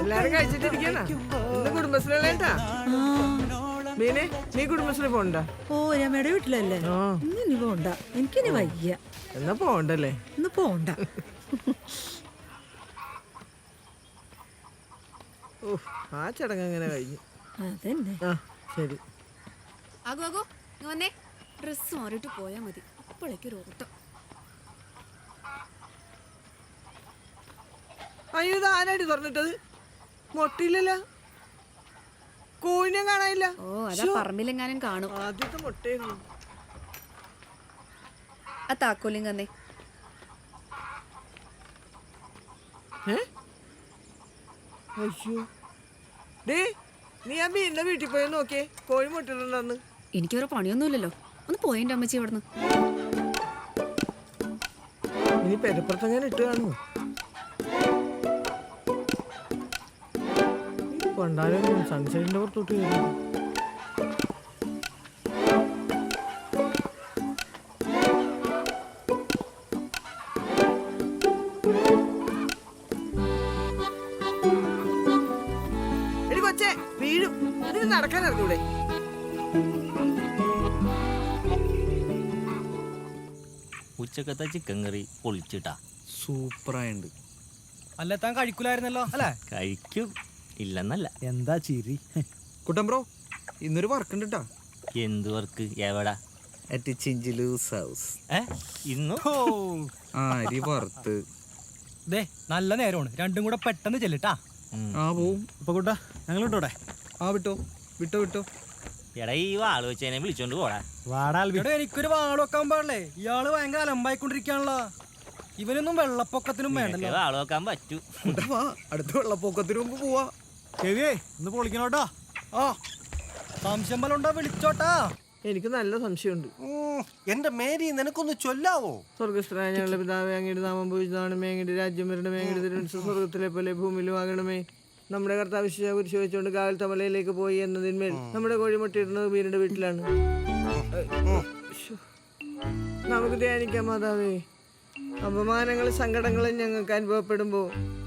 എല്ലാരും കഴിച്ചിട്ടിരിക്കണ ഇന്ന് കുടുംബശ്രീട്ടാ. മീനെ നീ കുടുംബശ്രീ പോണ്ട? ഓ രമയുടെ വീട്ടിലല്ലേ? ഇനി പോണ്ട, എനിക്കിനി വയ്യ. എന്നാ പോണ്ടല്ലേ? ഇന്ന് പോണ്ട. ആ ചടങ്ങ് അങ്ങനെ കഴിഞ്ഞു. അതന്നെ. ആ ശരി. ഡ്രസ് മാറിയിട്ട് പോയാ മതി. അപ്പോഴേക്കൊരു ഓട്ടം. അയ്യോ ഇത് ആരാടി തുറന്നിട്ടത്? മൊട്ടയില്ലല്ലോ, കോഴിനെ കാണാനില്ല. ഓ അതാ പറമ്പിലെങ്ങാനും കാണും. ആദ്യത്തെ മുട്ടയായിരുന്നു. ആ താക്കോലിങ്ങന്നേ. അയ്യോ ഡേ, നീ ആ മീനിന്റെ വീട്ടിൽ പോയി നോക്കിയേ, കോഴി മുട്ടിട്ടുണ്ടെന്ന്. എനിക്ക് വേറെ പണിയൊന്നുമില്ലല്ലോ, ഒന്ന് പോയെന്റെ അമ്മച്ചി ഇവിടുന്ന്. നീ പെരപ്പുറത്തങ്ങനെ ഇട്ട് കാണുമോ? കൊണ്ടാലും സൺസൈഡിന്റെ പുറത്തോട്ട് കയറി. എടി കൊച്ചേ, വീഴും. അതിന് നടക്കാൻ അറിഞ്ഞൂടെ? ഉച്ചക്കത്തെ ചിക്കൻ കറി പൊളിച്ചിട്ടാ സൂപ്പറായുണ്ട്. അല്ല താൻ കഴിക്കൂലായിരുന്നല്ലോ അല്ലേ? കഴിക്കും, ഇല്ലെന്നല്ല. എന്താ ചിരി? കുട്ടൻ ബ്രോ, ഇന്നൊരു വർക്ക് ഉണ്ട് കേട്ടാ. എന്ത് വർക്ക്? എവിടാ? അറ്റ് ചിഞ്ചിലൂസ് ഹൗസ്. ഇന്നു അരി വറുത്ത്. ദേ നല്ല നേരമാണ്, രണ്ടും കൂടെ പെട്ടെന്ന് ചെല്ലിട്ടാ. ആ പോവും. ഇപ്പൊ കൂട്ടാ ഞങ്ങൾ വിട്ടോടെ? ആ വിട്ടോ വിട്ടോ വിട്ടോ. എടാ ഈ വാള് വെച്ചതിനെ വിളിച്ചോണ്ട് പോടാ. വാടാൽ എനിക്കൊരു വാള് വെക്കാൻ പാടില്ലേ? ഇയാള് ഭയങ്കര അലമ്പായിക്കൊണ്ടിരിക്കാണല്ലോ. ഇവനൊന്നും വെള്ളപ്പൊക്കത്തിനും വേണ്ടല്ലോ. വാള് വെക്കാൻ പറ്റൂ. വാ, അടുത്ത വെള്ളപ്പൊക്കത്തിന് മുമ്പ് പോവാ. ചെവിയേ ഒന്ന് പൊളിക്കണോട്ടാ. ആ സംശയം പോലെ ഉണ്ടോ? വിളിച്ചോട്ടാ. എനിക്ക് നല്ല സംശയമുണ്ട്. എന്റെ മേരി നിനക്കൊന്ന് ചൊല്ലാവോ? സ്വർഗസ്ഥനായ ഞങ്ങളുടെ പിതാവേ, അങ്ങയുടെ നാമം പൂജിതമാണമേ, അങ്ങയുടെ രാജ്യം വരണമേ, അങ്ങയുടെ തിരുമനസ്സ് സ്വർഗത്തിലെ പോലെ ഭൂമിയിലും ആകണമേ. നമ്മുടെ കർത്താവ് കുരിശ് വെച്ചുകൊണ്ട് കാവൽ തമലയിലേക്ക് പോയി എന്നതിന്മേൽ നമ്മുടെ കോഴിമുട്ടയിടുന്നത് വീടിന്റെ വീട്ടിലാണ്. നമുക്ക് ധ്യാനിക്കാം മാതാവേ. അപമാനങ്ങളും സങ്കടങ്ങളും ഞങ്ങൾക്ക് അനുഭവപ്പെടുമ്പോൾ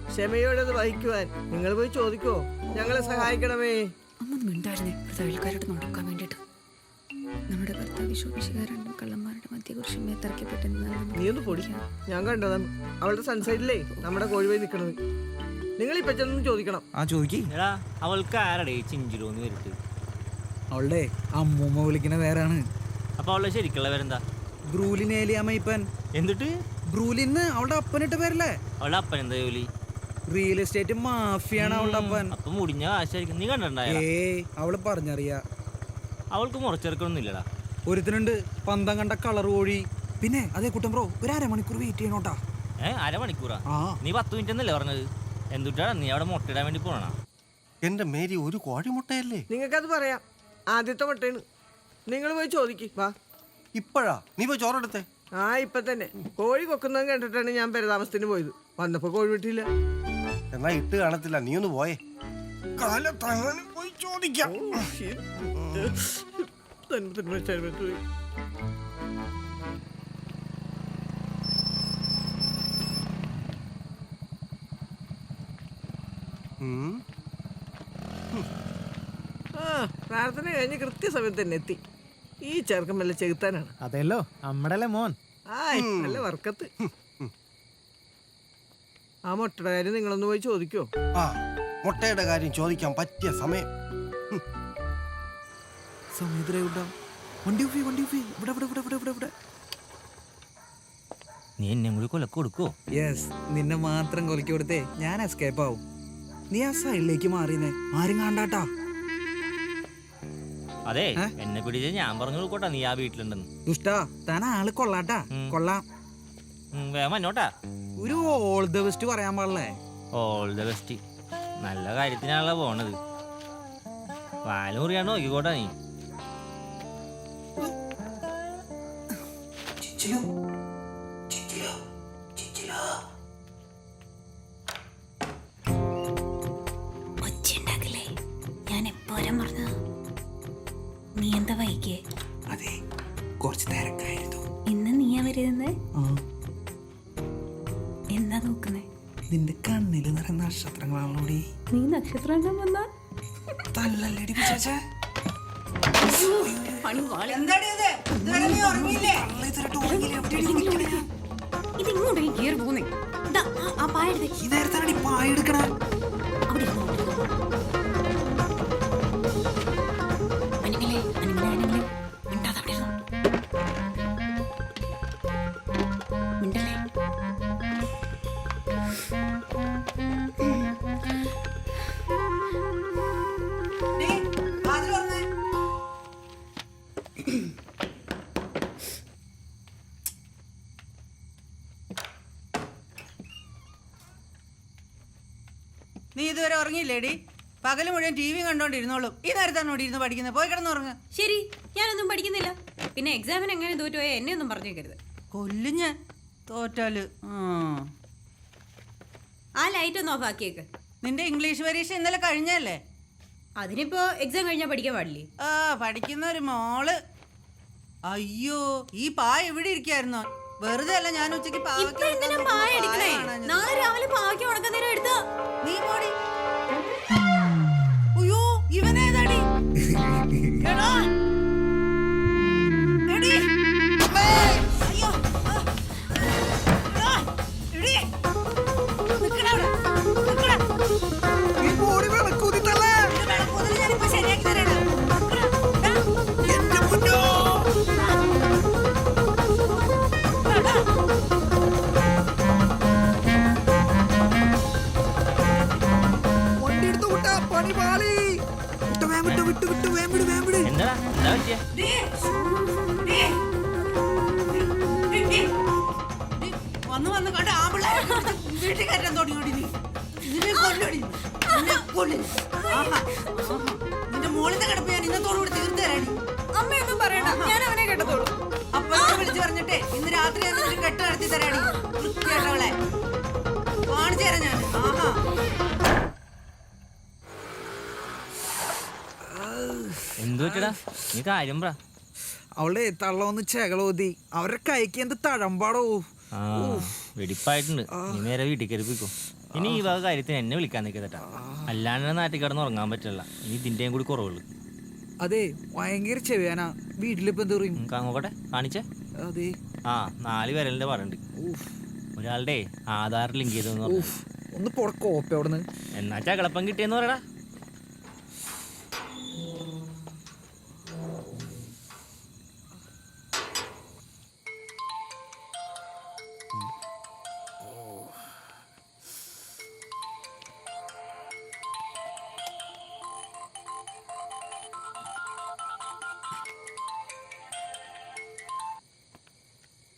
ക്ഷമയോടെ അത് വഹിക്കുവാൻ നിങ്ങൾ പോയി ചോദിക്കോ, ഞങ്ങളെ സഹായിക്കണമേ. അമ്മ മിണ്ടായിരുന്നേ, അയൽക്കാരോട് നടക്കാൻ വേണ്ടിട്ട്. നമ്മുടെ കർത്താവ് രണ്ടും കള്ളന്മാരുടെ മധ്യ കുരിശുമേ തറക്കപ്പെട്ടെന്നാൽ നീ ഒന്ന് പൊടി. ഞാൻ കണ്ടതാണ് അവളുടെ സൺസൈഡിലേ നമ്മുടെ കോഴി പോയി നിൽക്കണത്. നിങ്ങൾ ഇപ്പൊ ചെന്ന് ചോദിക്കണം. ആ ചോദിക്കേ. എടാ അവൾക്ക് ആരടേ ചിഞ്ചിലോന്ന് വരട്ട്? അവളുടെ അമ്മൂമ്മ വിളിക്കുന്ന പേരാണ്. അപ്പൊ അവളുടെ ശരിക്കുള്ള പേരെന്താ? ബ്രൂലിൻ ഏലിയാമ്മപ്പൻ. എന്നിട്ട് ബ്രൂലിന്ന് അവളുടെ അപ്പനിട്ട പേരല്ലേ? അവളുടെ അപ്പൻ എന്താ ജോലി? റിയൽ എസ്റ്റേറ്റ് മാഫിയാണ് അവളുടെ അപ്പൻ. അപ്പൊ മുടിഞ്ഞ കാശായിരിക്കും. നീ കണ്ടിട്ടുണ്ടായ? അവള് പറഞ്ഞറിയാ. അവൾക്ക് മുറച്ചെറുക്കൊന്നും ഇല്ലടാ. ഒരുത്തിനുണ്ട് പന്തം കണ്ട കളർ കോഴി. പിന്നെ അതേ കുട്ടൻ ബ്രോ, ഒരു അരമണിക്കൂർ വെയിറ്റ് ചെയ്യണോട്ടാ. അരമണിക്കൂറാ? നീ 10 മിനിറ്റ് എന്നല്ലേ പറഞ്ഞത്? എന്തുട്ടാ നീ അവിടെ മുട്ടയിടാൻ വേണ്ടി പോണ? എന്റെ മേരി ഒരു കോഴിമുട്ടയല്ലേ? നിങ്ങൾക്കത് പറയാം, ആദ്യത്തെ മുട്ടയാണ്. നിങ്ങൾ പോയി ചോദിക്ക്. വാ. ഇപ്പഴാ നീ പോയി ചോറെടുത്തേ. ആ ഇപ്പൊ തന്നെ. കോഴി കൊക്കുന്നത് കണ്ടിട്ടാണ് ഞാൻ പെരതാമസത്തിന് പോയത്. വന്നപ്പോ കോഴി വിട്ടില്ല. എന്നാ ഇട്ട് കാണത്തില്ല, നീ ഒന്ന് പോയേ. പോയി ചോദിക്കാം. പ്രാർത്ഥന കഴിഞ്ഞ് കൃത്യസമയത്ത് തന്നെ എത്തി. ഈ ചെറുക്കൻ വല്ല ചെകുത്താനാണ്. അതെല്ലോ നമ്മടല്ലേ മോൻ. നല്ല വർക്കത്ത്. ആ മുട്ടയുടെ കാര്യം നിങ്ങളൊന്ന് പോയി ചോദിക്കോ. ആ മുട്ടയുടെ കാര്യം ചോദിക്കാൻ പറ്റിയ സമയം. നീ എന്നെ കൂടി കൊലക്ക് കൊടുക്കോ? യെസ്, നിന്നെ മാത്രം കൊലക്കി കൊടുത്തേ ഞാൻ എസ്കേപ്പ് ആവും. നീ ആ സൈഡിലേക്ക് മാറിയെന്നേ ആരും കാണാട്ടാ. അതെ, എന്നെ പിടിച്ച് ഞാൻ പറഞ്ഞു കൊടുക്കോട്ടാ നീ ആ വീട്ടിലുണ്ടെന്ന്. ദുഷ്ടാ, താൻ ആള് കൊള്ളാട്ടാ. കൊള്ളാം. വേഗം വന്നോട്ടാ. ഒരു ഓൾ ദ ബെസ്റ്റ് പറയാൻ പാടില്ലേ? All the best. നല്ല കാര്യത്തിനാണല്ലോ പോണത്. പാലൂറിയാണോ നോക്കിക്കോട്ടാ നീ. ഞാൻ എപ്പോഴും പറഞ്ഞത് നീ എന്താ വൈകിയേ? അതെ, കുറച്ച് തിരക്കായിരുന്നു. ഇന്ന് നീയാ വരുന്നത്? എന്താ നോക്കുന്നേ? നിന്റെ കണ്ണ് കണ്ണില് നിറയുന്ന നക്ഷത്രങ്ങളാണല്ലോടി. നീ നക്ഷത്രം വന്നാ തല്ലല്ലേടി പിശാചേ. ഇതിങ്ങോട്ടേക്ക് കയറി പോകുന്നേ. ആ പായ എടുത്തേ. ഈ നേരത്താണടി പായ എടുക്കണ. അവിടെ ഇരുന്നോ, അവിടെ ഇരുന്നോ. അനിമലേ, അനിമലേ, അനിമലേ. മിണ്ടാതെ അവിടെ ഇരുന്നോ. മിണ്ടല്ലേ. നീ ഇതുവരെ ഉറങ്ങിയില്ലേടി? പകല് മുഴുവൻ ടി വി കണ്ടോണ്ടിരുന്നോളും. ഈ നേരത്താണ് ഇവിടെ ഇരുന്ന് പഠിക്കുന്നത്. പോയി കിടന്നുറങ്ങ. ശരി, ഞാനൊന്നും പഠിക്കുന്നില്ല. പിന്നെ എക്സാമിന് എങ്ങനെ തോറ്റുപോയാൽ എന്നെ ഒന്നും പറഞ്ഞേക്കരുത്. കൊല്ലും ഞാൻ തോറ്റാല്. ആ ലൈറ്റ് ഒന്ന് ഓഫ് ആക്കിയേക്ക്. നിന്റെ ഇംഗ്ലീഷ് പരീക്ഷ ഇന്നലെ കഴിഞ്ഞല്ലേ? അതിനിപ്പോ എക്സാം കഴിഞ്ഞാൽ പഠിക്കാൻ പാടില്ലേ? ആ, പഠിക്കുന്ന ഒരു മോള്. അയ്യോ, ഈ പായ ഇവിടെ ഇരിക്കായിരുന്നോ? വെറുതെ അല്ല ഞാൻ ഉച്ചക്ക് ഇപ്പൊ എന്തിനാ പായ എടുക്കണേ? നാളെ രാവിലെ പാവയ്ക്ക് ഉണക്ക നേരം എടുത്തോ. നീ പോടി. അയ്യോ, ഇവനേതാടി? എടാ, എടി. അമ്മേ, അയ്യോ. എടാ, എടി. നിക്കടാ അവിടെ, നിക്കടാ. ഈ ബോഡി വിളക്കൂതി തള്ളേ. ഇത് വിളക്കൂതിൽ ഞാനിപ്പോ ശരിയാക്കി തരാടാ. നിക്കടാ. എന്റെ മുന്നോ. വണ്ടി എടുത്ത് വിട്ടാ പണി പാളി. വിട്ടു വിട്ടു വിട്ടു വേമ്പിട് വേമ്പിട്. എന്താ എന്താ പറ്റിയ? വന്ന് വന്ന് കണ്ട ആമ്പിള്ളേരെ വീട്ടിൽ കയറ്റാൻ തുടങ്ങിയോടി നീ. നിന്നെ കൊല്ലടി, നിന്നെ കൊല്ലും. ആഹാ, നിന്റെ മോളിന്റെ കിടപ്പ് ഞാൻ ഇന്നത്തോടുകൂടി തീർത്ത് തരാടി. അമ്മയൊന്നും പറയണ്ട, ഞാൻ അവനെ കേട്ടതോളൂ. അപ്പൊ വിളിച്ചു പറഞ്ഞിട്ടേ ഇന്ന് രാത്രി ഞാൻ നിന്റെ കെട്ട് നടത്തി തരാടി. വൃത്തിയായിട്ടവളെ കാണിച്ചു തരാം ഞാൻ. ആഹാ, എന്തു പറ്റടാ? നീ കാര്യം പറ. അവളെ തള്ളവന്ന് ചെകളോതി. അവരുടെ കൈക്ക് എന്ത് തഴമ്പാടോ. ആ, വെടിപ്പായിട്ടുണ്ട്. നീ നേരെ വീട്ടിൽ കയറിപ്പിക്കോ. ഇനി ഈ വക കാര്യത്തിന് എന്നെ വിളിക്കാൻ നിൽക്കതട്ടാ. അല്ലാണ്ട് നാട്ടിൽ കിടന്ന് ഉറങ്ങാൻ പറ്റില്ല. ഇനി ഇതിന്റെയും കൂടി കുറവുള്ളു. അതെ, ഭയങ്കര ചെവിയാനാ. വീട്ടിലിപ്പോ എന്ത് പറയും? നോക്കട്ടെ, കാണിച്ചേ. അതെ. ആ, 4 വിരലിന്റെ പറയുന്നുണ്ട്. ഒരാളുടെ ആധാർ ലിങ്ക് ചെയ്തെന്ന് പറഞ്ഞു. ഒന്ന് പൊട കോപ്പ അവിടുന്ന്. എന്നാ ചകളപ്പം കിട്ടിയെന്ന് പറയടാ.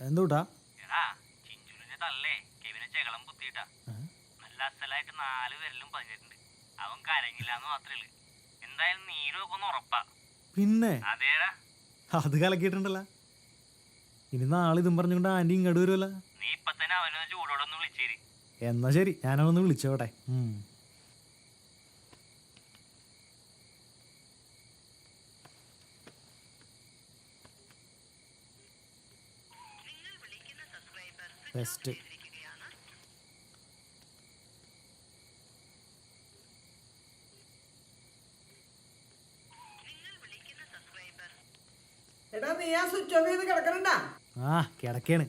എന്തൂട്ടാ? നല്ല അസലായിട്ട് 4 വിരലും പതിഞ്ഞിട്ടുണ്ട്. അവൻ കരങ്ങില്ലാന്ന് മാത്രമേ ഉള്ളൂ. എന്തായാലും നീരൊക്കെ ഒന്ന് ഉറപ്പാ. പിന്നെ അതേടാ, അത് കലക്കിയിട്ടുണ്ടല്ലോ. ഇനി നാളെ ഇതും പറഞ്ഞുകൊണ്ട് ആന്റി ഇങ്ങോട്ട് വരുമല്ലോ. നീ ഇപ്പൊ തന്നെ അവനൊന്ന് ചൂടോടൊന്ന് വിളിച്ചേരി. എന്നാ ശരി, ഞാനവനൊന്ന് വിളിച്ചോട്ടെ. ബെസ്റ്റ്. എടാ, നീ ആ സ്വിച്ച് ഓഫ് ചെയ്ത് കിടക്കണണ്ടാ. ആ, കിടക്കാണ്.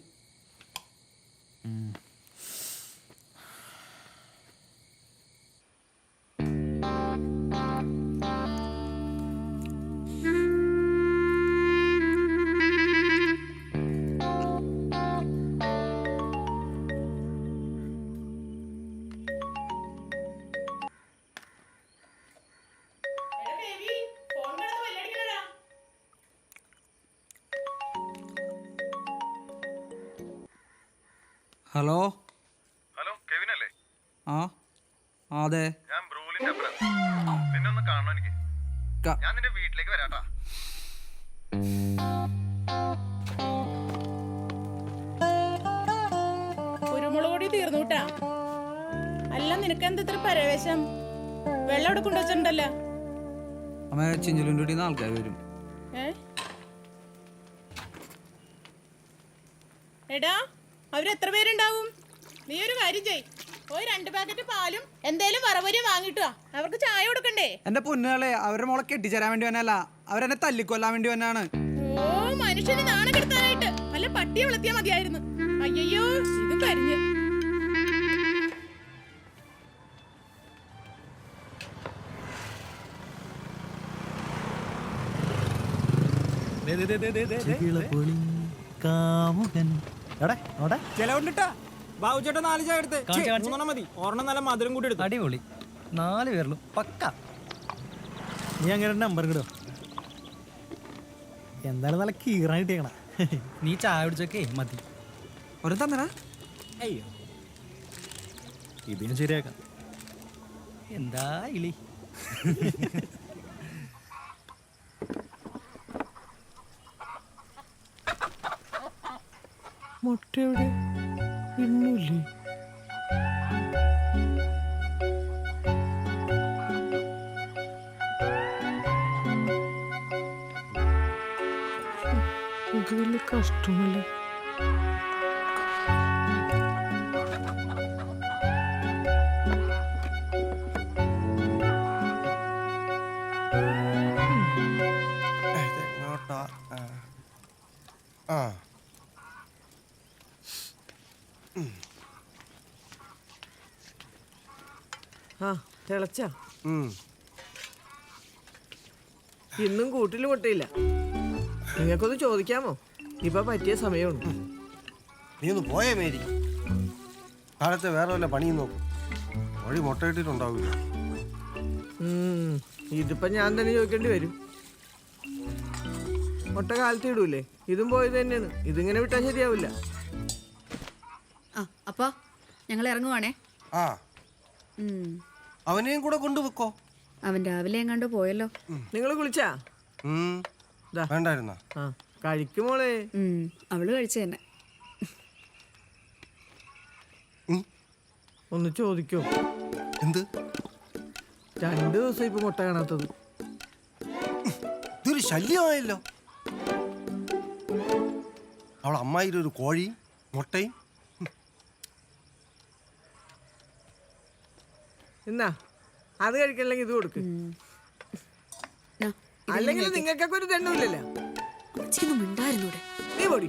ഹലോ. ഹലോ, കെവിൻ അല്ലേ? ആ, അതെ. ഞാൻ ബ്രൂലിന്റെ ഫ്രണ്ട്. നിന്നെ ഒന്ന് കാണണം എനിക്ക്. ഞാൻ നിന്റെ വീട്ടിലേക്ക് വരാട്ടാ. കുരുമുളക് പൊടി തീർന്നുട്ടാ. അല്ല, നിനക്ക് എന്താ ഇത്ര പരവേശം? വെള്ളം അവിടെ കൊണ്ടുവച്ചിട്ടുണ്ടല്ലോ. അമ്മ ചിഞ്ചലുൻ്റെ ആൾക്കാർ വരും. എടാ, അവരെത്ര പേരുണ്ടാവും? നീ ഒരു കാര്യം ചെയ്, പോയി 2 പാക്കറ്റ് പാലും എന്തേലും വറവരി വാങ്ങിട്ടോ. അവർക്ക് ചായ കൊടുക്കണ്ടേ? എന്റെ പൊന്നുകളെ, അവരുടെ മോളെ കെട്ടിച്ചേരാൻ വേണ്ടി വന്നല്ല, അവരെന്നെ തല്ലിക്കൊല്ലാൻ വേണ്ടി വന്നാണ്. ഓ, മനുഷ്യന് നാണം കെടുത്താനായിട്ട് വല്ല പട്ടിയെ വളർത്തിയാ മതിയായിരുന്നു. അയ്യോ, ഇത് കരിഞ്ഞ്. ബാബുചേട്ടൻ 4 ചായ എടുത്ത് 3 മതി. ഒരെണ്ണം നല്ല മധുരം കൂടി എടുത്തു. അടിപൊളി. 4 പേരിലും പക്ക. നീ അങ്ങനെ നമ്പർ കിടോ? എന്തായാലും നല്ല കീറാൻ കിട്ടിയേക്കണ. നീ ചായ കുടിച്ചൊക്കെ മതി. ഒരു തന്നടാ. അയ്യോ, ഇതിനും ശരിയാക്കാം. എന്താ ഇളി. മുട്ട എവിടെ? ഇന്നില്ലേ? ഇത് വലിയ കഷ്ടമല്ലേ? ഇതെങ്ങോട്ടാ? ആ ആ, തിളച്ച. ഉം. ഇന്നും കൂട്ടിൽ മുട്ടയില്ല. നിങ്ങൾക്കൊന്ന് ചോദിക്കാമോ? ഇപ്പൊ പറ്റിയ സമയമാണ്. നീ ഒന്ന് പോയേ മേരി. കാലത്തെ വേറെ വല്ല പണിയും നോക്കും. വഴി മുട്ടയിട്ടിട്ടുണ്ടാവില്ല. ഇതിപ്പോ ഞാൻ തന്നെ ചോദിക്കേണ്ടി വരും. മുട്ട കാലത്ത് ഇടൂലേ? ഇതും പോയത് തന്നെയാണ്. ഇതിങ്ങനെ വിട്ടാൽ ശരിയാവില്ല. ആ അപ്പാ, ഞങ്ങൾ ഇറങ്ങുവാണേ. ആ, അവനെയും കൂടെ കൊണ്ടുവെക്കോ. അവൻ രാവിലെ എങ്ങാണ്ട് പോയല്ലോ. നിങ്ങൾ കുളിച്ചാ? ദാ. വേണ്ടായിരുന്ന ആ, കഴിക്കുമോളെ. അവള് കഴിച്ചു തന്നെ. ഒന്ന് ചോദിക്കോ? എന്ത്? 2 ദിവസം ഇപ്പൊ മുട്ട കാണാത്തത്. ഇതൊരു ശല്യമായല്ലോ. അവളെ അമ്മായിയുടെ ഒരു കോഴിയും മുട്ടയും. എന്നാ അത് കഴിക്കണമെങ്കിൽ ഇത് കൊടുക്ക്. അല്ലെങ്കിൽ നിങ്ങൾക്കൊക്കെ ഒരു തെണ്ണുമില്ലല്ലോ. മിണ്ടായിരുന്നൂടെ? നീ പൊടി.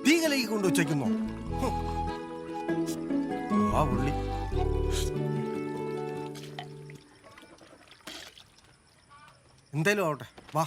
തീകലയ്ക്ക് കൊണ്ട് ഉച്ചയ്ക്കുന്നോ? ആ പുള്ളി. എന്തായാലും ആവട്ടെ, വാ.